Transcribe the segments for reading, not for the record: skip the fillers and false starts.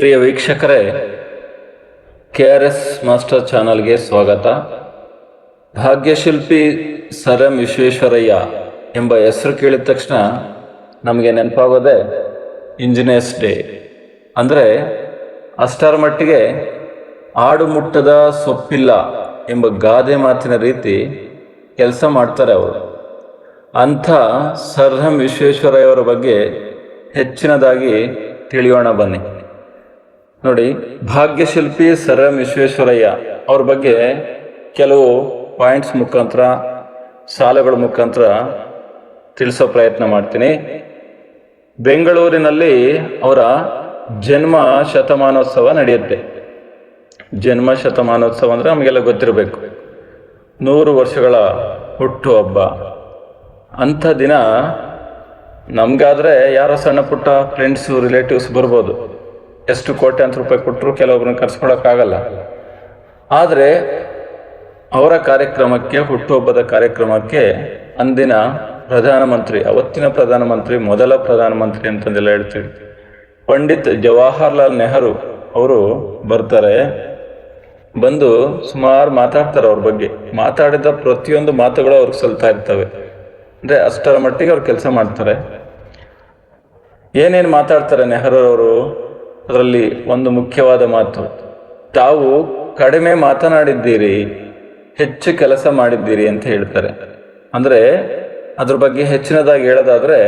ಪ್ರಿಯ ವೀಕ್ಷಕರೇ, KRS master ಚಾನಲ್ಗೆ ಸ್ವಾಗತ. ಭಾಗ್ಯಶಿಲ್ಪಿ ಸರ್ ಎಂ ವಿಶ್ವೇಶ್ವರಯ್ಯ ಎಂಬ ಹೆಸರು ಕೇಳಿದ ತಕ್ಷಣ ನಮಗೆ ನೆನಪಾಗೋದೆ ಇಂಜಿನಿಯರ್ಸ್ ಡೇ. ಅಂದರೆ ಅಷ್ಟರ ಮಟ್ಟಿಗೆ ಆಡು ಮುಟ್ಟದ ಸೊಪ್ಪಿಲ್ಲ ಎಂಬ ಗಾದೆ ಮಾತಿನ ರೀತಿ ಕೆಲಸ ಮಾಡ್ತಾರೆ ಅವರು. ಅಂಥ ಸರ್ ಎಂ ವಿಶ್ವೇಶ್ವರಯ್ಯ ಅವರ ಬಗ್ಗೆ ಹೆಚ್ಚಿನದಾಗಿ ತಿಳಿಯೋಣ ಬನ್ನಿ. ನೋಡಿ, ಭಾಗ್ಯಶಿಲ್ಪಿ ಸರ್ ಎಂ ವಿಶ್ವೇಶ್ವರಯ್ಯ ಅವ್ರ ಬಗ್ಗೆ ಕೆಲವು ಪಾಯಿಂಟ್ಸ್ ಮುಖಾಂತರ, ಸಾಲುಗಳ ಮುಖಾಂತರ ತಿಳಿಸೋ ಪ್ರಯತ್ನ ಮಾಡ್ತೀನಿ. ಬೆಂಗಳೂರಿನಲ್ಲಿ ಅವರ ಜನ್ಮ ಶತಮಾನೋತ್ಸವ ನಡೆಯುತ್ತೆ. ಜನ್ಮ ಶತಮಾನೋತ್ಸವ ಅಂದರೆ ನಮಗೆಲ್ಲ ಗೊತ್ತಿರಬೇಕು, 100 ವರ್ಷಗಳ ಹುಟ್ಟು ಹಬ್ಬ. ಅಂಥ ದಿನ ನಮಗಾದರೆ ಯಾರೋ ಸಣ್ಣ ಪುಟ್ಟ ಫ್ರೆಂಡ್ಸು, ರಿಲೇಟಿವ್ಸ್ ಬರ್ಬೋದು. ಎಷ್ಟು ಕೋಟ್ಯಾಂತರ ರೂಪಾಯಿ ಕೊಟ್ಟರು ಕೆಲವೊಬ್ಬರನ್ನ ಕರ್ಸ್ಕೊಳಕ್ಕಾಗಲ್ಲ. ಆದರೆ ಅವರ ಕಾರ್ಯಕ್ರಮಕ್ಕೆ, ಹುಟ್ಟುಹಬ್ಬದ ಕಾರ್ಯಕ್ರಮಕ್ಕೆ ಅಂದಿನ ಪ್ರಧಾನಮಂತ್ರಿ, ಅವತ್ತಿನ ಪ್ರಧಾನಮಂತ್ರಿ, ಮೊದಲ ಪ್ರಧಾನಮಂತ್ರಿ ಅಂತಂದೆಲ್ಲ ಹೇಳ್ತೀವಿ, ಪಂಡಿತ್ ಜವಾಹರ್ಲಾಲ್ ನೆಹರು ಅವರು ಬರ್ತಾರೆ. ಬಂದು ಸುಮಾರು ಮಾತಾಡ್ತಾರೆ ಅವ್ರ ಬಗ್ಗೆ. ಮಾತಾಡಿದ ಪ್ರತಿಯೊಂದು ಮಾತುಗಳು ಅವ್ರಿಗೆ ಸಲ್ತಾ ಇರ್ತವೆ. ಅಂದರೆ ಅಷ್ಟರ ಮಟ್ಟಿಗೆ ಅವ್ರು ಕೆಲಸ ಮಾಡ್ತಾರೆ. ಏನೇನು ಮಾತಾಡ್ತಾರೆ ನೆಹರು ಅವರು, ಅದರಲ್ಲಿ ಒಂದು ಮುಖ್ಯವಾದ ಮಾತು, ತಾವು ಕಡಿಮೆ ಮಾತನಾಡಿದ್ದೀರಿ, ಹೆಚ್ಚು ಕೆಲಸ ಮಾಡಿದ್ದೀರಿ ಅಂತ ಹೇಳ್ತಾರೆ. ಅಂದರೆ ಅದ್ರ ಬಗ್ಗೆ ಹೆಚ್ಚಿನದಾಗಿ ಹೇಳೋದಾದರೆ,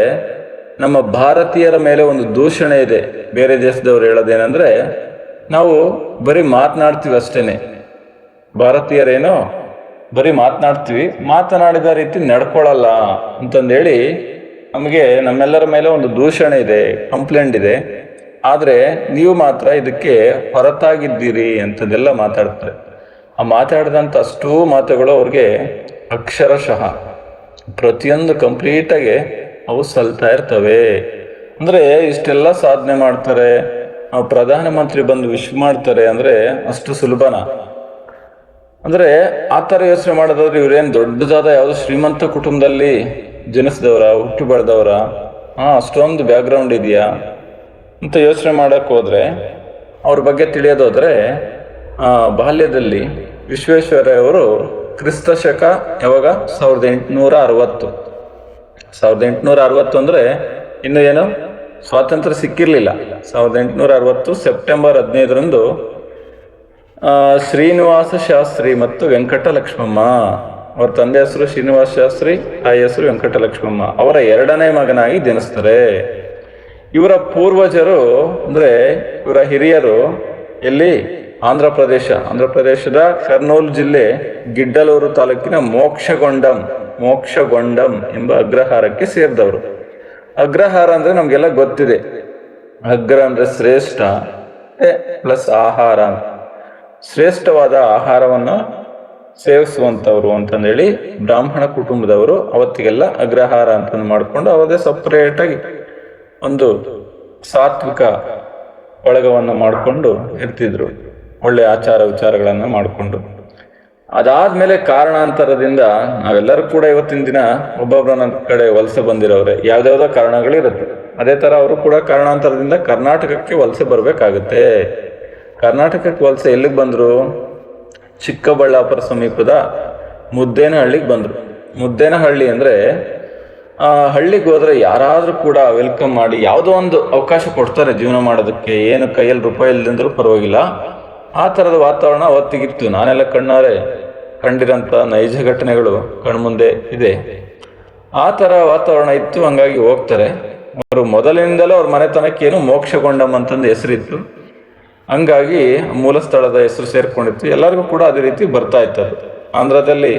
ನಮ್ಮ ಭಾರತೀಯರ ಮೇಲೆ ಒಂದು ದೂಷಣೆ ಇದೆ. ಬೇರೆ ದೇಶದವ್ರು ಹೇಳೋದೇನೆಂದರೆ, ನಾವು ಬರೀ ಮಾತನಾಡ್ತೀವಿ ಅಷ್ಟೇ, ಭಾರತೀಯರೇನೋ ಬರೀ ಮಾತನಾಡ್ತೀವಿ, ಮಾತನಾಡಿದ ರೀತಿ ನಡ್ಕೊಳ್ಳಲ್ಲ ಅಂತಂದೇಳಿ ನಮಗೆ, ನಮ್ಮೆಲ್ಲರ ಮೇಲೆ ಒಂದು ದೂಷಣೆ ಇದೆ, ಕಂಪ್ಲೇಂಟ್ ಇದೆ. ಆದರೆ ನೀವು ಮಾತ್ರ ಇದಕ್ಕೆ ಹೊರತಾಗಿದ್ದೀರಿ ಅಂತದೆಲ್ಲ ಮಾತಾಡ್ತಾರೆ. ಆ ಮಾತಾಡಿದಂಥ ಅಷ್ಟೂ ಮಾತುಗಳು ಅವ್ರಿಗೆ ಅಕ್ಷರಶಃ ಪ್ರತಿಯೊಂದು ಕಂಪ್ಲೀಟಾಗಿ ಅವು ಸಲ್ತಾ ಇರ್ತವೆ. ಅಂದರೆ ಇಷ್ಟೆಲ್ಲ ಸಾಧನೆ ಮಾಡ್ತಾರೆ, ಪ್ರಧಾನಮಂತ್ರಿ ಬಂದು ವಿಶ್ ಮಾಡ್ತಾರೆ ಅಂದರೆ ಅಷ್ಟು ಸುಲಭನಾ? ಅಂದರೆ ಆ ಥರ ಯೋಚನೆ ಮಾಡೋದಾದ್ರೆ ಇವ್ರೇನು ದೊಡ್ಡದಾದ ಯಾವುದೋ ಶ್ರೀಮಂತ ಕುಟುಂಬದಲ್ಲಿ ಜನಿಸಿದವರ, ಹುಟ್ಟು ಬೆಳೆದವರ, ಅಷ್ಟೊಂದು ಬ್ಯಾಕ್ಗ್ರೌಂಡ್ ಇದೆಯಾ ಅಂತ ಯೋಚನೆ ಮಾಡೋಕ್ಕೆ ಹೋದರೆ, ಅವ್ರ ಬಗ್ಗೆ ತಿಳಿಯೋದಾದರೆ, ಬಾಲ್ಯದಲ್ಲಿ ವಿಶ್ವೇಶ್ವರಯ್ಯ ಅವರು ಕ್ರಿಸ್ತ ಶಕ ಯಾವಾಗ 1860. 1860 ಅಂದರೆ ಇನ್ನು ಏನು ಸ್ವಾತಂತ್ರ್ಯ ಸಿಕ್ಕಿರಲಿಲ್ಲ. 1860 ಸೆಪ್ಟೆಂಬರ್ 15ರಂದು ಶ್ರೀನಿವಾಸ ಶಾಸ್ತ್ರಿ ಮತ್ತು ವೆಂಕಟಲಕ್ಷ್ಮಮ್ಮ, ಅವ್ರ ತಂದೆ ಹೆಸರು ಶ್ರೀನಿವಾಸ ಶಾಸ್ತ್ರಿ, ತಾಯಿ ಹೆಸರು ವೆಂಕಟಲಕ್ಷ್ಮಮ್ಮ, ಅವರ 2ನೇ ಮಗನಾಗಿ ಜನಿಸ್ತಾರೆ. ಇವರ ಪೂರ್ವಜರು ಅಂದರೆ ಇವರ ಹಿರಿಯರು ಎಲ್ಲಿ, ಆಂಧ್ರ ಪ್ರದೇಶದ ಕರ್ನೂಲು ಜಿಲ್ಲೆ ಗಿಡ್ಡಲೂರು ತಾಲೂಕಿನ ಮೋಕ್ಷಗೊಂಡಂ ಎಂಬ ಅಗ್ರಹಾರಕ್ಕೆ ಸೇರಿದವರು. ಅಗ್ರಹಾರ ಅಂದರೆ ನಮಗೆಲ್ಲ ಗೊತ್ತಿದೆ. ಅಗ್ರ ಅಂದರೆ ಶ್ರೇಷ್ಠ ಪ್ಲಸ್ ಆಹಾರ, ಶ್ರೇಷ್ಠವಾದ ಆಹಾರವನ್ನು ಸೇವಿಸುವಂಥವ್ರು ಅಂತಂದೇಳಿ ಬ್ರಾಹ್ಮಣ ಕುಟುಂಬದವರು ಅವತ್ತಿಗೆಲ್ಲ ಅಗ್ರಹಾರ ಅಂತಂದು ಮಾಡಿಕೊಂಡು ಅವರದೇ ಸಪ್ರೇಟಾಗಿ ಒಂದು ಸಾತ್ವಿಕ ಬಳಗವನ್ನು ಮಾಡಿಕೊಂಡು ಇರ್ತಿದ್ರು, ಒಳ್ಳೆ ಆಚಾರ ವಿಚಾರಗಳನ್ನು ಮಾಡಿಕೊಂಡು. ಅದಾದ್ಮೇಲೆ ಕಾರಣಾಂತರದಿಂದ ನಾವೆಲ್ಲರೂ ಕೂಡ ಇವತ್ತಿನ ದಿನ ಒಬ್ಬೊಬ್ಬರ ಕಡೆ ವಲಸೆ ಬಂದಿರೋರೆ, ಯಾವ್ದಾವ್ದೋ ಕಾರಣಗಳಿರುತ್ತೆ. ಅದೇ ಥರ ಅವರು ಕೂಡ ಕಾರಣಾಂತರದಿಂದ ಕರ್ನಾಟಕಕ್ಕೆ ವಲಸೆ ಬರಬೇಕಾಗುತ್ತೆ. ಕರ್ನಾಟಕಕ್ಕೆ ವಲಸೆ ಎಲ್ಲಿಗೆ ಬಂದರು? ಚಿಕ್ಕಬಳ್ಳಾಪುರ ಸಮೀಪದ ಮುದ್ದೇನಹಳ್ಳಿಗೆ ಬಂದರು. ಮುದ್ದೇನಹಳ್ಳಿ ಅಂದರೆ ಹಳ್ಳಿಗೆ ಹೋದರೆ ಯಾರಾದರೂ ಕೂಡ ವೆಲ್ಕಮ್ ಮಾಡಿ ಯಾವುದೋ ಒಂದು ಅವಕಾಶ ಕೊಡ್ತಾರೆ ಜೀವನ ಮಾಡೋದಕ್ಕೆ. ಏನು ಕೈಯಲ್ಲಿ ರೂಪಾಯಿ ಇಲ್ಲದಂದ್ರೂ ಪರವಾಗಿಲ್ಲ, ಆ ಥರದ ವಾತಾವರಣ ಅವತ್ತಿಗಿತ್ತು. ನಾನೆಲ್ಲ ಕಣ್ಣಾರೆ ಕಂಡಿರೋಂಥ ನೈಜ ಘಟನೆಗಳು ಕಣ್ಮುಂದೆ ಇದೆ. ಆ ಥರ ವಾತಾವರಣ ಇತ್ತು. ಹಂಗಾಗಿ ಹೋಗ್ತಾರೆ ಅವರು. ಮೊದಲಿನಿಂದಲೂ ಅವ್ರ ಮನೆತನಕ್ಕೆ ಏನು ಮೋಕ್ಷಗೊಂಡಂ ಅಂತಂದು ಹೆಸರಿತ್ತು. ಹಂಗಾಗಿ ಮೂಲ ಸ್ಥಳದ ಹೆಸರು ಸೇರ್ಕೊಂಡಿತ್ತು. ಎಲ್ಲರಿಗೂ ಕೂಡ ಅದೇ ರೀತಿ ಬರ್ತಾ ಇತ್ತು. ಆಂಧ್ರದಲ್ಲಿ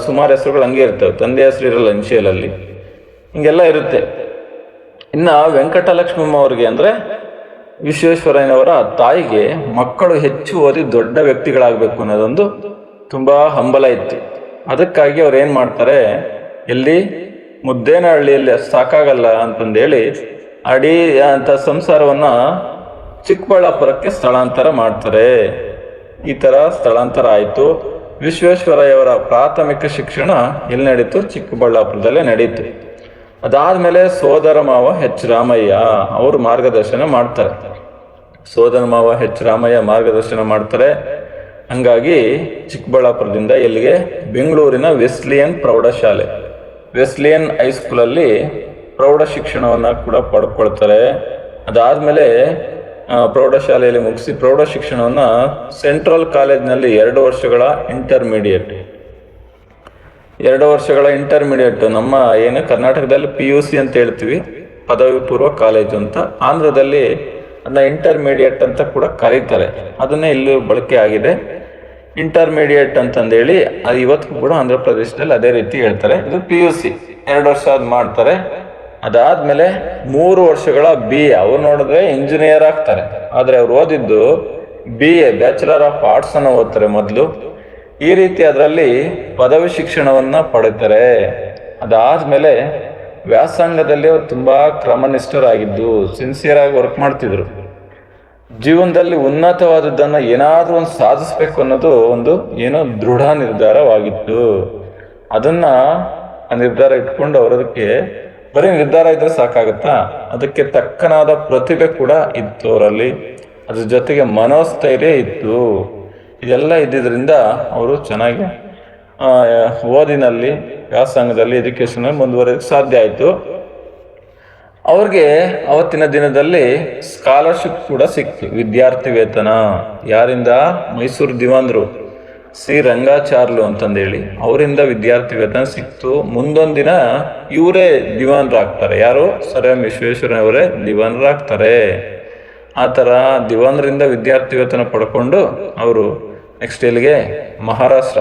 ಸುಮಾರು ಹೆಸರುಗಳು ಹಂಗೆ ಇರ್ತವೆ, ತಂದೆ ಹೆಸರು ಇರಲ್ಲ ಇನ್ಷಿಯಲಲ್ಲಿ, ಹಿಂಗೆಲ್ಲ ಇರುತ್ತೆ. ಇನ್ನು ವೆಂಕಟಲಕ್ಷ್ಮಮ್ಮ ಅವ್ರಿಗೆ ಅಂದರೆ ವಿಶ್ವೇಶ್ವರಯ್ಯನವರ ತಾಯಿಗೆ ಮಕ್ಕಳು ಹೆಚ್ಚು ಓದಿ ದೊಡ್ಡ ವ್ಯಕ್ತಿಗಳಾಗಬೇಕು ಅನ್ನೋದೊಂದು ತುಂಬ ಹಂಬಲ ಇತ್ತು. ಅದಕ್ಕಾಗಿ ಅವ್ರು ಏನು ಮಾಡ್ತಾರೆ, ಎಲ್ಲಿ ಮುದ್ದೇನಹಳ್ಳಿಯಲ್ಲಿ ಸಾಕಾಗಲ್ಲ ಅಂತಂದೇಳಿ ಅಡಿ ಅಂತ ಸಂಸಾರವನ್ನು ಚಿಕ್ಕಬಳ್ಳಾಪುರಕ್ಕೆ ಸ್ಥಳಾಂತರ ಮಾಡ್ತಾರೆ. ಈ ಥರ ಸ್ಥಳಾಂತರ ಆಯಿತು. ವಿಶ್ವೇಶ್ವರಯ್ಯವರ ಪ್ರಾಥಮಿಕ ಶಿಕ್ಷಣ ಎಲ್ಲಿ ನಡೀತು? ಚಿಕ್ಕಬಳ್ಳಾಪುರದಲ್ಲೇ ನಡೀತು. ಅದಾದಮೇಲೆ ಸೋದರ ಮಾವ H. ರಾಮಯ್ಯ ಅವರು ಮಾರ್ಗದರ್ಶನ ಮಾಡ್ತಾರೆ. ಸೋದರ ಮಾವ ಎಚ್ ರಾಮಯ್ಯ ಮಾರ್ಗದರ್ಶನ ಮಾಡ್ತಾರೆ. ಹಂಗಾಗಿ ಚಿಕ್ಕಬಳ್ಳಾಪುರದಿಂದ ಇಲ್ಲಿಗೆ ಬೆಂಗಳೂರಿನ ವೆಸ್ಲಿಯನ್ ಪ್ರೌಢಶಾಲೆ, ವೆಸ್ಲಿಯನ್ ಹೈಸ್ಕೂಲಲ್ಲಿ ಪ್ರೌಢ ಶಿಕ್ಷಣವನ್ನು ಕೂಡ ಪಡ್ಕೊಳ್ತಾರೆ. ಅದಾದಮೇಲೆ ಪ್ರೌಢಶಾಲೆಯಲ್ಲಿ ಮುಗಿಸಿ ಪ್ರೌಢ ಶಿಕ್ಷಣವನ್ನು ಸೆಂಟ್ರಲ್ ಕಾಲೇಜ್ನಲ್ಲಿ 2 ವರ್ಷಗಳ ಇಂಟರ್ಮೀಡಿಯೇಟ್, 2 ವರ್ಷಗಳ ಇಂಟರ್ಮೀಡಿಯೇಟ್ ನಮ್ಮ ಏನು ಕರ್ನಾಟಕದಲ್ಲಿ PUC ಅಂತ ಹೇಳ್ತೀವಿ, ಪದವಿ ಪೂರ್ವ ಕಾಲೇಜು ಅಂತ, ಆಂಧ್ರದಲ್ಲಿ ಅದನ್ನ ಇಂಟರ್ಮೀಡಿಯೇಟ್ ಅಂತ ಕೂಡ ಕರೀತಾರೆ. ಅದನ್ನೇ ಇಲ್ಲಿ ಬಳಕೆ ಆಗಿದೆ ಇಂಟರ್ಮೀಡಿಯೇಟ್ ಅಂತಂದೇಳಿ. ಅದು ಇವತ್ತು ಕೂಡ ಆಂಧ್ರ ಪ್ರದೇಶದಲ್ಲಿ ಅದೇ ರೀತಿ ಹೇಳ್ತಾರೆ. ಇದು PUC 2 ವರ್ಷ ಅದು ಮಾಡ್ತಾರೆ. ಅದಾದ್ಮೇಲೆ 3 ವರ್ಷಗಳ BA, ಅವ್ರು ನೋಡಿದ್ರೆ ಇಂಜಿನಿಯರ್ ಆಗ್ತಾರೆ, ಆದರೆ ಅವ್ರು ಓದಿದ್ದು BA ಬ್ಯಾಚುಲರ್ ಆಫ್ ಆರ್ಟ್ಸ್ ಅನ್ನು ಓದ್ತಾರೆ ಮೊದಲು. ಈ ರೀತಿ ಅದರಲ್ಲಿ ಪದವಿ ಶಿಕ್ಷಣವನ್ನ ಪಡಿತಾರೆ. ಅದಾದ್ಮೇಲೆ ವ್ಯಾಸಂಗದಲ್ಲಿ ಅವ್ರು ತುಂಬಾ ಕ್ರಮನಿಷ್ಠರಾಗಿದ್ದು, ಸಿನ್ಸಿಯರ್ ಆಗಿ ವರ್ಕ್ ಮಾಡ್ತಿದ್ರು. ಜೀವನದಲ್ಲಿ ಉನ್ನತವಾದದ್ದನ್ನು ಏನಾದ್ರೂ ಒಂದು ಸಾಧಿಸ್ಬೇಕು ಅನ್ನೋದು ಒಂದು ಏನೋ ದೃಢ ನಿರ್ಧಾರವಾಗಿತ್ತು. ಅದನ್ನ ನಿರ್ಧಾರ ಇಟ್ಕೊಂಡು ಅವರದಕ್ಕೆ ಬರೀ ನಿರ್ಧಾರ ಇದ್ರೆ ಸಾಕಾಗತ್ತಾ, ಅದಕ್ಕೆ ತಕ್ಕನಾದ ಪ್ರತಿಭೆ ಕೂಡ ಇತ್ತು ಅವರಲ್ಲಿ, ಅದ್ರ ಜೊತೆಗೆ ಮನೋಸ್ಥೈರ್ಯ ಇತ್ತು. ಇದೆಲ್ಲ ಇದ್ದಿದ್ರಿಂದ ಅವರು ಚೆನ್ನಾಗಿ ಓದಿನಲ್ಲಿ ವ್ಯಾಸಂಗದಲ್ಲಿ ಎಜುಕೇಶನ್ ಮುಂದುವರೆಯೋಕ್ಕೆ ಸಾಧ್ಯ ಆಯಿತು. ಅವ್ರಿಗೆ ಅವತ್ತಿನ ದಿನದಲ್ಲಿ ಸ್ಕಾಲರ್ಶಿಪ್ ಕೂಡ ಸಿಕ್ತು, ವಿದ್ಯಾರ್ಥಿ ವೇತನ. ಯಾರಿಂದ? ಮೈಸೂರು ದಿವಾನ್ರು ಸಿ ರಂಗಾಚಾರ್ಲು ಅಂತಂದೇಳಿ ಅವರಿಂದ ವಿದ್ಯಾರ್ಥಿ ವೇತನ ಸಿಕ್ತು. ಮುಂದೊಂದು ದಿನ ಇವರೇ ದಿವಾನರಾಗ್ತಾರೆ. ಯಾರು? ಸರ್ ಎಂ ವಿಶ್ವೇಶ್ವರಯ್ಯವರೇ ದಿವಾನರಾಗ್ತಾರೆ. ಆ ಥರ ದಿವಾನರಿಂದ ವಿದ್ಯಾರ್ಥಿ ವೇತನ ಪಡ್ಕೊಂಡು ಅವರು ನೆಕ್ಸ್ಟ್ ಇಲ್ಲಿಗೆ ಮಹಾರಾಷ್ಟ್ರ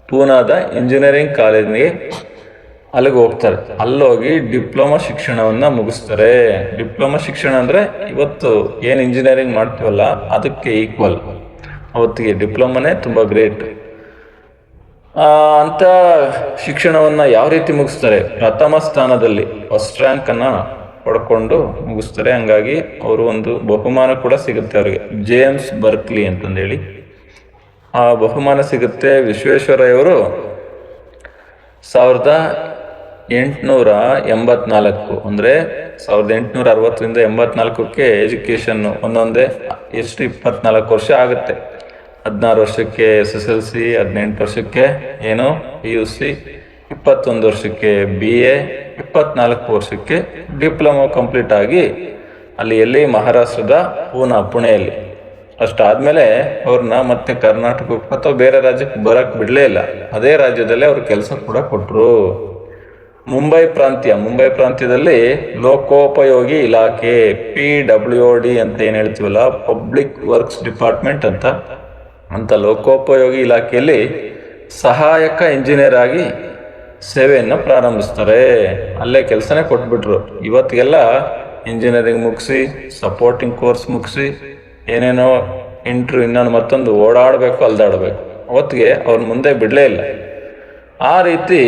ಪೂನಾದ ಇಂಜಿನಿಯರಿಂಗ್ ಕಾಲೇಜ್ನಿಗೆ ಅಲ್ಲಿಗೆ ಹೋಗ್ತಾರೆ. ಅಲ್ಲೋಗಿ ಡಿಪ್ಲೊಮಾ ಶಿಕ್ಷಣವನ್ನು ಮುಗಿಸ್ತಾರೆ. ಡಿಪ್ಲೊಮಾ ಶಿಕ್ಷಣ ಅಂದರೆ ಇವತ್ತು ಏನು ಇಂಜಿನಿಯರಿಂಗ್ ಮಾಡ್ತೀವಲ್ಲ ಅದಕ್ಕೆ ಈಕ್ವಲ್. ಅವತ್ತಿಗೆ ಡಿಪ್ಲೊಮಾನೇ ತುಂಬ ಗ್ರೇಟ್. ಅಂಥ ಶಿಕ್ಷಣವನ್ನು ಯಾವ ರೀತಿ ಮುಗಿಸ್ತಾರೆ? ಪ್ರಥಮ ಸ್ಥಾನದಲ್ಲಿ ಫಸ್ಟ್ ರ್ಯಾಂಕನ್ನು ಪಡ್ಕೊಂಡು ಮುಗಿಸ್ತಾರೆ. ಹಂಗಾಗಿ ಅವರು ಒಂದು ಬಹುಮಾನ ಕೂಡ ಸಿಗುತ್ತೆ ಅವರಿಗೆ, ಜೇಮ್ಸ್ ಬರ್ಕ್ಲಿ ಅಂತಂದೇಳಿ ಆ ಬಹುಮಾನ ಸಿಗುತ್ತೆ. ವಿಶ್ವೇಶ್ವರಯ್ಯವರು 1884 ಅಂದರೆ 1860ರಿಂದ 84ಕ್ಕೆ ಎಜುಕೇಷನ್ನು ಒಂದೊಂದೇ ಎಷ್ಟು 24 ವರ್ಷ ಆಗುತ್ತೆ. 16 ವರ್ಷಕ್ಕೆ SSLC, 18 ವರ್ಷಕ್ಕೆ ಏನು PUC, 21 ವರ್ಷಕ್ಕೆ BA, 24 ವರ್ಷಕ್ಕೆ ಡಿಪ್ಲೊಮಾ ಕಂಪ್ಲೀಟ್ ಆಗಿ ಅಲ್ಲಿ ಎಲ್ಲಿ ಮಹಾರಾಷ್ಟ್ರದ ಪುಣೆಯಲ್ಲಿ. ಅಷ್ಟಾದಮೇಲೆ ಅವ್ರನ್ನ ಮತ್ತೆ ಕರ್ನಾಟಕಕ್ಕೆ ಅಥವಾ ಬೇರೆ ರಾಜ್ಯಕ್ಕೆ ಬರೋಕ್ಕೆ ಬಿಡಲೇ ಇಲ್ಲ. ಅದೇ ರಾಜ್ಯದಲ್ಲೇ ಅವ್ರು ಕೆಲಸ ಕೂಡ ಕೊಟ್ಟರು. ಮುಂಬೈ ಪ್ರಾಂತ್ಯದಲ್ಲಿ ಲೋಕೋಪಯೋಗಿ ಇಲಾಖೆ PWD ಅಂತ ಏನು ಹೇಳ್ತೀವಲ್ಲ, ಪಬ್ಲಿಕ್ ವರ್ಕ್ಸ್ ಡಿಪಾರ್ಟ್ಮೆಂಟ್ ಅಂತ ಲೋಕೋಪಯೋಗಿ ಇಲಾಖೆಯಲ್ಲಿ ಸಹಾಯಕ ಇಂಜಿನಿಯರ್ ಆಗಿ ಸೇವೆಯನ್ನು ಪ್ರಾರಂಭಿಸ್ತಾರೆ. ಅಲ್ಲೇ ಕೆಲಸನೇ ಕೊಟ್ಬಿಟ್ರು. ಇವತ್ತಿಗೆಲ್ಲ ಇಂಜಿನಿಯರಿಂಗ್ ಮುಗಿಸಿ ಸಪೋರ್ಟಿಂಗ್ ಕೋರ್ಸ್ ಮುಗಿಸಿ ಏನೇನೋ ಇನ್ನೊಂದು ಮತ್ತೊಂದು ಓಡಾಡಬೇಕು, ಅಲ್ದಾಡಬೇಕು. ಅವತ್ತಿಗೆ ಅವ್ರ ಮುಂದೆ ಬಿಡಲೇ ಇಲ್ಲ. ಆ ರೀತಿ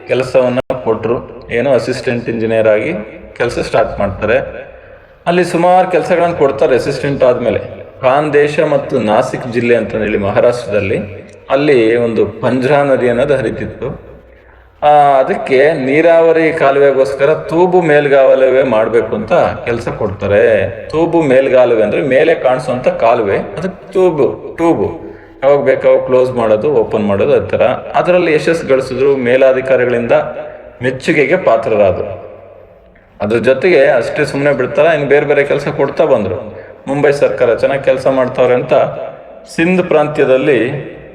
ಕೆಲಸವನ್ನು ಕೊಟ್ಟರು. ಏನೋ ಅಸಿಸ್ಟೆಂಟ್ ಇಂಜಿನಿಯರ್ ಆಗಿ ಕೆಲಸ ಸ್ಟಾರ್ಟ್ ಮಾಡ್ತಾರೆ. ಅಲ್ಲಿ ಸುಮಾರು ಕೆಲಸಗಳನ್ನು ಕೊಡ್ತಾರೆ. ಅಸಿಸ್ಟೆಂಟ್ ಆದಮೇಲೆ ಖಾಂದೇಶ ಮತ್ತು ನಾಸಿಕ್ ಜಿಲ್ಲೆ ಅಂತಂದೇಳಿ ಮಹಾರಾಷ್ಟ್ರದಲ್ಲಿ ಅಲ್ಲಿ ಒಂದು ಪಂಜ್ರಾ ನದಿ ಅನ್ನೋದು ಹರಿತಿತ್ತು. ಅದಕ್ಕೆ ನೀರಾವರಿ ಕಾಲುವೆಗೋಸ್ಕರ ತೂಬು ಮೇಲ್ಗಾಲುವೆ ಮಾಡಬೇಕು ಅಂತ ಕೆಲಸ ಕೊಡ್ತಾರೆ. ತೂಬು ಮೇಲ್ಗಾಲುವೆ ಅಂದರೆ ಮೇಲೆ ಕಾಣಿಸುವಂಥ ಕಾಲುವೆ, ಅದಕ್ಕೆ ಟ್ಯೂಬು ಯಾವಾಗ ಬೇಕಾವಾಗ ಕ್ಲೋಸ್ ಮಾಡೋದು, ಓಪನ್ ಮಾಡೋದು, ಆ ಥರ. ಅದರಲ್ಲಿ ಯಶಸ್ಸು ಗಳಿಸಿದ್ರು. ಮೇಲಾಧಿಕಾರಿಗಳಿಂದ ಮೆಚ್ಚುಗೆಗೆ ಪಾತ್ರರಾದರು. ಅದ್ರ ಜೊತೆಗೆ ಅಷ್ಟೇ ಸುಮ್ಮನೆ ಬಿಡ್ತಾರ, ಇನ್ನು ಬೇರೆ ಬೇರೆ ಕೆಲಸ ಕೊಡ್ತಾ ಬಂದರು. ಮುಂಬೈ ಸರ್ಕಾರ ಚೆನ್ನಾಗಿ ಕೆಲಸ ಮಾಡ್ತಾವ್ರೆ ಅಂತ ಸಿಂಧ್ ಪ್ರಾಂತ್ಯದಲ್ಲಿ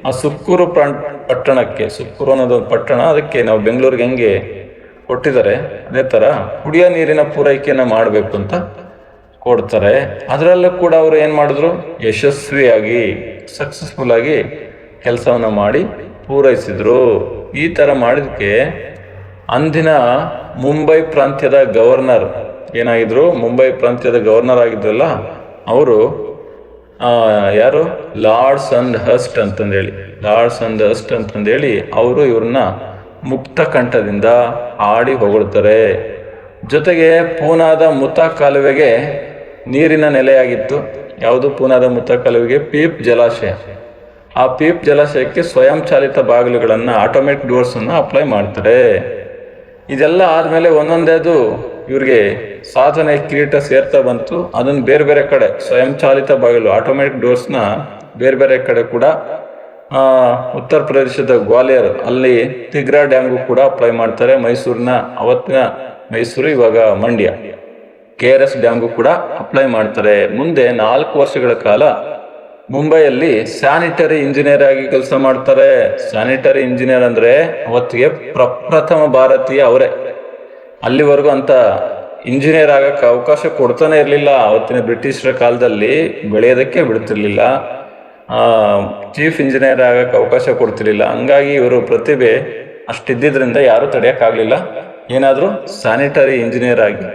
ಆ ಸುಕ್ಕೂರು ಪಟ್ಟಣಕ್ಕೆ, ಸುಕ್ಕೂರು ಅನ್ನೋದು ಪಟ್ಟಣ, ಅದಕ್ಕೆ ನಾವು ಬೆಂಗಳೂರಿಗೆ ಹೆಂಗೆ ಕೊಟ್ಟಿದ್ದಾರೆ ಅದೇ ಥರ ಕುಡಿಯೋ ನೀರಿನ ಪೂರೈಕೆಯನ್ನು ಮಾಡಬೇಕು ಅಂತ ಕೊಡ್ತಾರೆ. ಅದರಲ್ಲೂ ಕೂಡ ಅವರು ಏನು ಮಾಡಿದ್ರು, ಯಶಸ್ವಿಯಾಗಿ ಸಕ್ಸಸ್ಫುಲ್ ಆಗಿ ಕೆಲಸವನ್ನು ಮಾಡಿ ಪೂರೈಸಿದ್ರು. ಈ ಥರ ಮಾಡಿದಕ್ಕೆ ಅಂದಿನ ಮುಂಬೈ ಪ್ರಾಂತ್ಯದ ಗವರ್ನರ್ ಏನಾಗಿದ್ರು, ಮುಂಬೈ ಪ್ರಾಂತ್ಯದ ಗವರ್ನರ್ ಆಗಿದ್ರಲ್ಲ ಅವರು ಯಾರು, ಲಾರ್ಡ್ಸ್ ಅಂಡ್ ಹಸ್ಟ್ ಅಂತಂದೇಳಿ ಅವರು ಇವ್ರನ್ನ ಮುಕ್ತ ಕಂಠದಿಂದ ಹಾಡಿ ಹೊಗಳ್ತಾರೆ. ಜೊತೆಗೆ ಪೂನಾದ ಮುತಾ ಕಾಲುವೆಗೆ ನೀರಿನ ನೆಲೆಯಾಗಿತ್ತು. ಯಾವುದು? ಪೂನಾದ ಮುತಾ ಕಾಲುವೆಗೆ ಪೀಪ್ ಜಲಾಶಯ. ಆ ಪೀಪ್ ಜಲಾಶಯಕ್ಕೆ ಸ್ವಯಂ ಚಾಲಿತ ಬಾಗಿಲುಗಳನ್ನು, ಆಟೋಮೆಟಿಕ್ ಡೋರ್ಸನ್ನು ಅಪ್ಲೈ ಮಾಡ್ತಾರೆ. ಇದೆಲ್ಲ ಆದಮೇಲೆ ಒಂದೊಂದೇದು ಇವ್ರಿಗೆ ಸಾಧನೆ ಕಿರೀಟ ಸೇರ್ತಾ ಬಂತು. ಅದನ್ನ ಬೇರೆ ಬೇರೆ ಕಡೆ ಸ್ವಯಂಚಾಲಿತ ಬಾಗಿಲು ಆಟೋಮೆಟಿಕ್ ಡೋರ್ಸ್ನ ಬೇರೆ ಬೇರೆ ಕಡೆ ಕೂಡ ಉತ್ತರ ಪ್ರದೇಶದ ಗ್ವಾಲಿಯರ್ ಅಲ್ಲಿ ತಿಗ್ರಾ ಡ್ಯಾಮ್ಗೂ ಕೂಡ ಅಪ್ಲೈ ಮಾಡ್ತಾರೆ. ಅವತ್ತಿನ ಮೈಸೂರು, ಇವಾಗ ಮಂಡ್ಯ KRS ಡ್ಯಾಮ್ಗೂ ಕೂಡ ಅಪ್ಲೈ ಮಾಡ್ತಾರೆ. ಮುಂದೆ 4 ವರ್ಷಗಳ ಕಾಲ ಮುಂಬೈಯಲ್ಲಿ ಸ್ಯಾನಿಟರಿ ಇಂಜಿನಿಯರ್ ಆಗಿ ಕೆಲಸ ಮಾಡ್ತಾರೆ. ಸ್ಯಾನಿಟರಿ ಇಂಜಿನಿಯರ್ ಅಂದ್ರೆ ಅವತ್ತಿಗೆ ಪ್ರಪ್ರಥಮ ಭಾರತೀಯ ಅವರೇ. ಅಲ್ಲಿವರೆಗೂ ಅಂತ ಇಂಜಿನಿಯರ್ ಆಗಕ್ಕೆ ಅವಕಾಶ ಕೊಡ್ತಾನೆ ಇರಲಿಲ್ಲ. ಅವತ್ತಿನ ಬ್ರಿಟಿಷರ ಕಾಲದಲ್ಲಿ ಬೆಳೆಯೋದಕ್ಕೆ ಬಿಡ್ತಿರ್ಲಿಲ್ಲ. ಚೀಫ್ ಇಂಜಿನಿಯರ್ ಆಗಕ್ಕೆ ಅವಕಾಶ ಕೊಡ್ತಿರ್ಲಿಲ್ಲ. ಹಂಗಾಗಿ ಇವರು ಪ್ರತಿಭೆ ಅಷ್ಟಿದ್ದಿದ್ರಿಂದ ಯಾರು ತಡೆಯಕ್ಕಾಗ್ಲಿಲ್ಲ. ಏನಾದರೂ ಸ್ಯಾನಿಟರಿ ಇಂಜಿನಿಯರ್ ಆಗಿ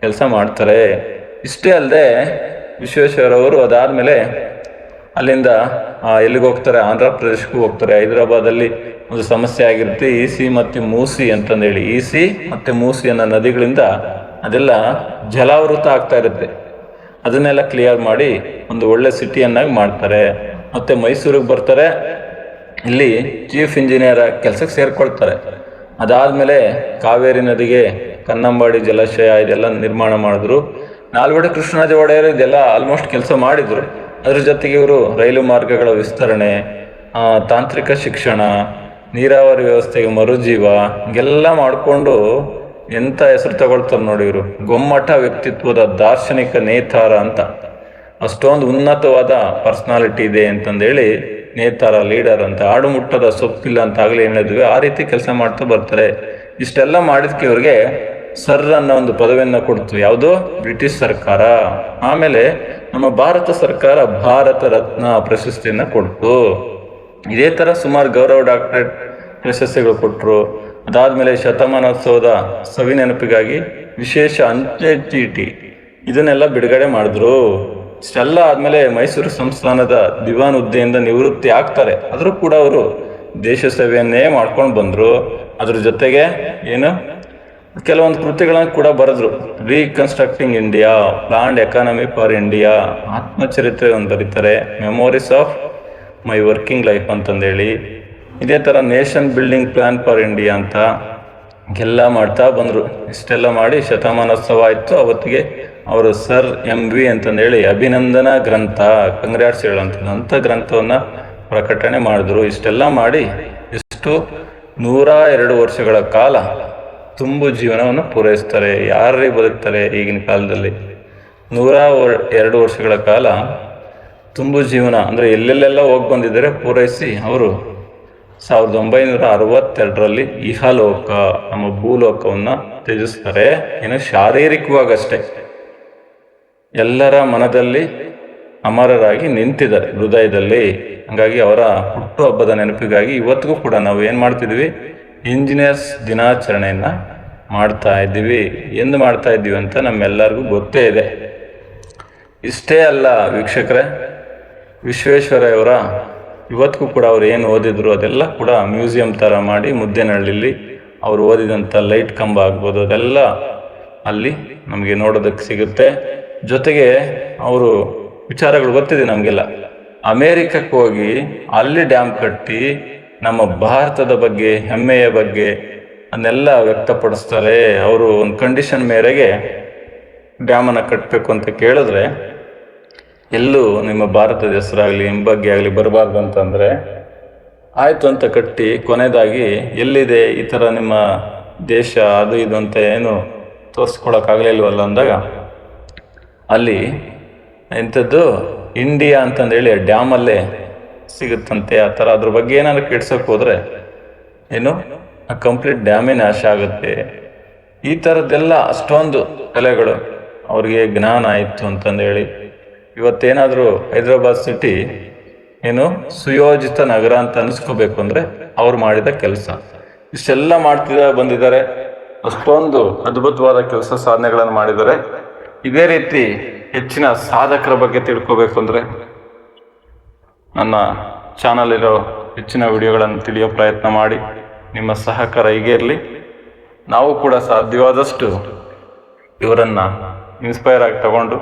ಕೆಲಸ ಮಾಡ್ತಾರೆ. ಇಷ್ಟೇ ಅಲ್ಲದೆ ವಿಶ್ವೇಶ್ವರಯ್ಯನವರು ಅದಾದ್ಮೇಲೆ ಅಲ್ಲಿಂದ ಎಲ್ಲಿಗೆ ಹೋಗ್ತಾರೆ? ಆಂಧ್ರ ಪ್ರದೇಶಕ್ಕೂ ಹೋಗ್ತಾರೆ. ಹೈದರಾಬಾದಲ್ಲಿ ಒಂದು ಸಮಸ್ಯೆ ಆಗಿರುತ್ತೆ, ಈಸಿ ಮತ್ತು ಮೂಸಿ ಅಂತಂದೇಳಿ. ಈಸಿ ಮತ್ತು ಮೂಸಿ ಅನ್ನೋ ನದಿಗಳಿಂದ ಅದೆಲ್ಲ ಜಲಾವೃತ ಆಗ್ತಾ ಇರುತ್ತೆ. ಅದನ್ನೆಲ್ಲ ಕ್ಲಿಯರ್ ಮಾಡಿ ಒಂದು ಒಳ್ಳೆ ಸಿಟಿಯನ್ನಾಗಿ ಮಾಡ್ತಾರೆ. ಮತ್ತೆ ಮೈಸೂರಿಗೆ ಬರ್ತಾರೆ. ಇಲ್ಲಿ ಚೀಫ್ ಇಂಜಿನಿಯರ್ ಕೆಲಸಕ್ಕೆ ಸೇರ್ಕೊಳ್ತಾರೆ. ಅದಾದ್ಮೇಲೆ ಕಾವೇರಿ ನದಿಗೆ ಕನ್ನಂಬಾಡಿ ಜಲಾಶಯ ಇದೆಲ್ಲ ನಿರ್ಮಾಣ ಮಾಡಿದ್ರು. ನಾಲ್ವಡಿ ಕೃಷ್ಣರಾಜ ಒಡೆಯರ್ ಇದೆಲ್ಲ ಆಲ್ಮೋಸ್ಟ್ ಕೆಲಸ ಮಾಡಿದ್ರು. ಅದ್ರ ಜೊತೆಗೆ ಇವರು ರೈಲು ಮಾರ್ಗಗಳ ವಿಸ್ತರಣೆ, ತಾಂತ್ರಿಕ ಶಿಕ್ಷಣ, ನೀರಾವರಿ ವ್ಯವಸ್ಥೆಗೆ ಮರುಜೀವ ಹಿಂಗೆಲ್ಲ ಮಾಡಿಕೊಂಡು ಎಂಥ ಹೆಸರು ತಗೊಳ್ತಾರೆ ನೋಡಿ ಇವರು. ಗೊಮ್ಮಟ ವ್ಯಕ್ತಿತ್ವದ ದಾರ್ಶನಿಕ ನೇತಾರ ಅಂತ, ಅಷ್ಟೊಂದು ಉನ್ನತವಾದ ಪರ್ಸನಾಲಿಟಿ ಇದೆ ಅಂತಂದೇಳಿ ನೇತಾರ, ಲೀಡರ್ ಅಂತ. ಆಡು ಮುಟ್ಟದ ಸೊಪ್ಪಿಲ್ಲ ಅಂತ ಆಗಲೇ ಹೇಳಿದ್ವಿ. ಆ ರೀತಿ ಕೆಲಸ ಮಾಡ್ತಾ ಬರ್ತಾರೆ. ಇಷ್ಟೆಲ್ಲ ಮಾಡಿದ್ಕೆ ಇವ್ರಿಗೆ ಸರ್ ಅನ್ನೋ ಒಂದು ಪದವಿಯನ್ನು ಕೊಡ್ತು. ಯಾವುದು? ಬ್ರಿಟಿಷ್ ಸರ್ಕಾರ. ಆಮೇಲೆ ನಮ್ಮ ಭಾರತ ಸರ್ಕಾರ ಭಾರತ ರತ್ನ ಪ್ರಶಸ್ತಿಯನ್ನ ಕೊಡ್ತು. ಇದೇ ತರ ಸುಮಾರು ಗೌರವ ಡಾಕ್ಟರೇಟ್ ಪ್ರಶಸ್ತಿಗಳು ಕೊಟ್ಟರು. ಅದಾದ್ಮೇಲೆ ಶತಮಾನೋತ್ಸವದ ಸವಿ ನೆನಪಿಗಾಗಿ ವಿಶೇಷ ಅಂಚೆ ಚೀಟಿ ಇದನ್ನೆಲ್ಲ ಬಿಡುಗಡೆ ಮಾಡಿದ್ರು. ಇಷ್ಟೆಲ್ಲ ಆದ್ಮೇಲೆ ಮೈಸೂರು ಸಂಸ್ಥಾನದ ದಿವಾನ್ ಹುದ್ದೆಯಿಂದ ನಿವೃತ್ತಿ ಆಗ್ತಾರೆ. ಆದರೂ ಕೂಡ ಅವರು ದೇಶ ಸೇವೆಯನ್ನೇ ಮಾಡ್ಕೊಂಡು ಬಂದ್ರು. ಅದ್ರ ಜೊತೆಗೆ ಏನು ಕೆಲವೊಂದು ಕೃತಿಗಳನ್ನು ಕೂಡ ಬರೆದ್ರು. Reconstructing India, planned economy for India, ಆತ್ಮಚರಿತ್ರೆ ಒಂದು ಬರೀತಾರೆ, memories of my working life ಅಂತಂದೇಳಿ. ಇದೇ ಥರ nation building plan for India ಅಂತ ಎಲ್ಲ ಮಾಡ್ತಾ ಬಂದರು. ಇಷ್ಟೆಲ್ಲ ಮಾಡಿ ಶತಮಾನೋತ್ಸವ ಆಯಿತು. ಅವತ್ತಿಗೆ ಅವರು ಸರ್ MV ಅಂತಂದೇಳಿ ಅಭಿನಂದನಾ ಗ್ರಂಥ, ಕಂಗ್ರಾಟ್ಸ್ ಹೇಳಂತ ಗ್ರಂಥವನ್ನು ಪ್ರಕಟಣೆ ಮಾಡಿದ್ರು. ಇಷ್ಟೆಲ್ಲ ಮಾಡಿ ಎಷ್ಟು 102 ವರ್ಷಗಳ ಕಾಲ ತುಂಬು ಜೀವನವನ್ನು ಪೂರೈಸ್ತಾರೆ. ಯಾರೇ ಬದುಕ್ತಾರೆ ಈಗಿನ ಕಾಲದಲ್ಲಿ? 102 ವರ್ಷಗಳ ಕಾಲ ತುಂಬು ಜೀವನ ಅಂದರೆ ಎಲ್ಲೆಲ್ಲೆಲ್ಲ ಹೋಗಿ ಬಂದಿದ್ದಾರೆ ಪೂರೈಸಿ ಅವರು 1962ರಲ್ಲಿ ಇಹಲೋಕ, ನಮ್ಮ ಭೂಲೋಕವನ್ನು ತ್ಯಜಿಸ್ತಾರೆ. ಏನು ಶಾರೀರಿಕವಾಗಷ್ಟೇ, ಎಲ್ಲರ ಮನದಲ್ಲಿ ಅಮರರಾಗಿ ನಿಂತಿದ್ದಾರೆ, ಹೃದಯದಲ್ಲಿ. ಹಾಗಾಗಿ ಅವರ ಹುಟ್ಟುಹಬ್ಬದ ನೆನಪಿಗಾಗಿ ಇವತ್ತಿಗೂ ಕೂಡ ನಾವು ಏನು ಮಾಡ್ತಿದ್ವಿ? ಇಂಜಿನಿಯರ್ಸ್ ದಿನಾಚರಣೆಯನ್ನು ಮಾಡ್ತಾ ಇದ್ದೀವಿ. ಎಂದು ಮಾಡ್ತಾ ಇದ್ದೀವಿ ಅಂತ ನಮ್ಮೆಲ್ಲರಿಗೂ ಗೊತ್ತೇ ಇದೆ. ಇಷ್ಟೇ ಅಲ್ಲ ವೀಕ್ಷಕರೇ, ವಿಶ್ವೇಶ್ವರಯ್ಯವರ ಇವತ್ತಿಗೂ ಕೂಡ ಅವ್ರು ಏನು ಓದಿದ್ರು ಅದೆಲ್ಲ ಕೂಡ ಮ್ಯೂಸಿಯಂ ಥರ ಮಾಡಿ ಮುದ್ದೇನಹಳ್ಳಿಲಿ ಅವರು ಓದಿದಂಥ ಲೈಟ್ ಕಂಬ ಆಗ್ಬೋದು ಅದೆಲ್ಲ ಅಲ್ಲಿ ನಮಗೆ ನೋಡೋದಕ್ಕೆ ಸಿಗುತ್ತೆ. ಜೊತೆಗೆ ಅವರು ವಿಚಾರಗಳು ಗೊತ್ತಿದೆ ನಮಗೆಲ್ಲ. ಅಮೇರಿಕಕ್ಕೆ ಹೋಗಿ ಅಲ್ಲಿ ಡ್ಯಾಮ್ ಕಟ್ಟಿ ನಮ್ಮ ಭಾರತದ ಬಗ್ಗೆ, ಹೆಮ್ಮೆಯ ಬಗ್ಗೆ ಅದನ್ನೆಲ್ಲ ವ್ಯಕ್ತಪಡಿಸ್ತಾರೆ. ಅವರು ಒಂದು ಕಂಡೀಷನ್ ಮೇರೆಗೆ ಡ್ಯಾಮನ್ನು ಕಟ್ಟಬೇಕು ಅಂತ ಕೇಳಿದ್ರೆ ಎಲ್ಲೂ ನಿಮ್ಮ ಭಾರತದ ಹೆಸರಾಗಲಿ ಬಗ್ಗೆ ಆಗಲಿ ಬರಬಾರ್ದು ಅಂತಂದರೆ ಆಯಿತು ಅಂತ ಕಟ್ಟಿ ಕೊನೆಯದಾಗಿ ಎಲ್ಲಿದೆ ಈ ಥರ ನಿಮ್ಮ ದೇಶ ಅದು ಇದು ಅಂತ ಏನು ತೋರಿಸ್ಕೊಳಕ್ಕಾಗಲಿಲ್ವಲ್ಲ ಅಂದಾಗ ಅಲ್ಲಿ ಎಂಥದ್ದು ಇಂಡಿಯಾ ಅಂತಂದೇಳಿ ಡ್ಯಾಮಲ್ಲೇ ಸಿಗುತ್ತಂತೆ. ಆ ಥರ ಅದ್ರ ಬಗ್ಗೆ ಏನಾದ್ರು ಕೆಡ್ಸೋಕೆ ಹೋದರೆ ಏನು ಆ ಕಂಪ್ಲೀಟ್ ಡ್ಯಾಮೇ ನಾಶ ಆಗುತ್ತೆ. ಈ ಥರದ್ದೆಲ್ಲ ಅಷ್ಟೊಂದು ಕಲೆಗಳು ಅವ್ರಿಗೆ ಜ್ಞಾನ ಆಯಿತು ಅಂತಂದೇಳಿ ಇವತ್ತೇನಾದರೂ ಹೈದರಾಬಾದ್ ಸಿಟಿ ಏನು ಸುಯೋಜಿತ ನಗರ ಅಂತ ಅನಿಸ್ಕೋಬೇಕು ಅಂದರೆ ಅವ್ರು ಮಾಡಿದ ಕೆಲಸ. ಇಷ್ಟೆಲ್ಲ ಬಂದಿದ್ದಾರೆ. ಅಷ್ಟೊಂದು ಅದ್ಭುತವಾದ ಕೆಲಸ ಸಾಧನೆಗಳನ್ನು ಮಾಡಿದ್ದಾರೆ. ಇದೇ ರೀತಿ ಹೆಚ್ಚಿನ ಸಾಧಕರ ಬಗ್ಗೆ ತಿಳ್ಕೋಬೇಕು ಅಂದರೆ ನನ್ನ ಚಾನಲ್ ಇರೋ ಹೆಚ್ಚಿನ ವಿಡಿಯೋಗಳನ್ನು ತಿಳಿಯೋ ಪ್ರಯತ್ನ ಮಾಡಿ. ನಿಮ್ಮ ಸಹಕಾರ ಹೀಗೆ ಇರಲಿ. ನಾವು ಕೂಡ ಸಾಧ್ಯವಾದಷ್ಟು ಇವರನ್ನು ಇನ್ಸ್ಪೈರ್ ಆಗಿ ತಗೊಂಡು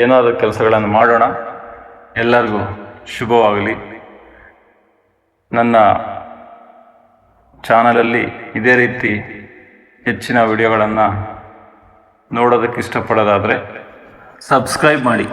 ಏನಾದರೂ ಕೆಲಸಗಳನ್ನು ಮಾಡೋಣ. ಎಲ್ಲರಿಗೂ ಶುಭವಾಗಲಿ. ನನ್ನ ಚಾನಲಲ್ಲಿ ಇದೇ ರೀತಿ ಹೆಚ್ಚಿನ ವಿಡಿಯೋಗಳನ್ನು ನೋಡೋದಕ್ಕೆ ಇಷ್ಟಪಡೋದಾದರೆ ಸಬ್ಸ್ಕ್ರೈಬ್ ಮಾಡಿ.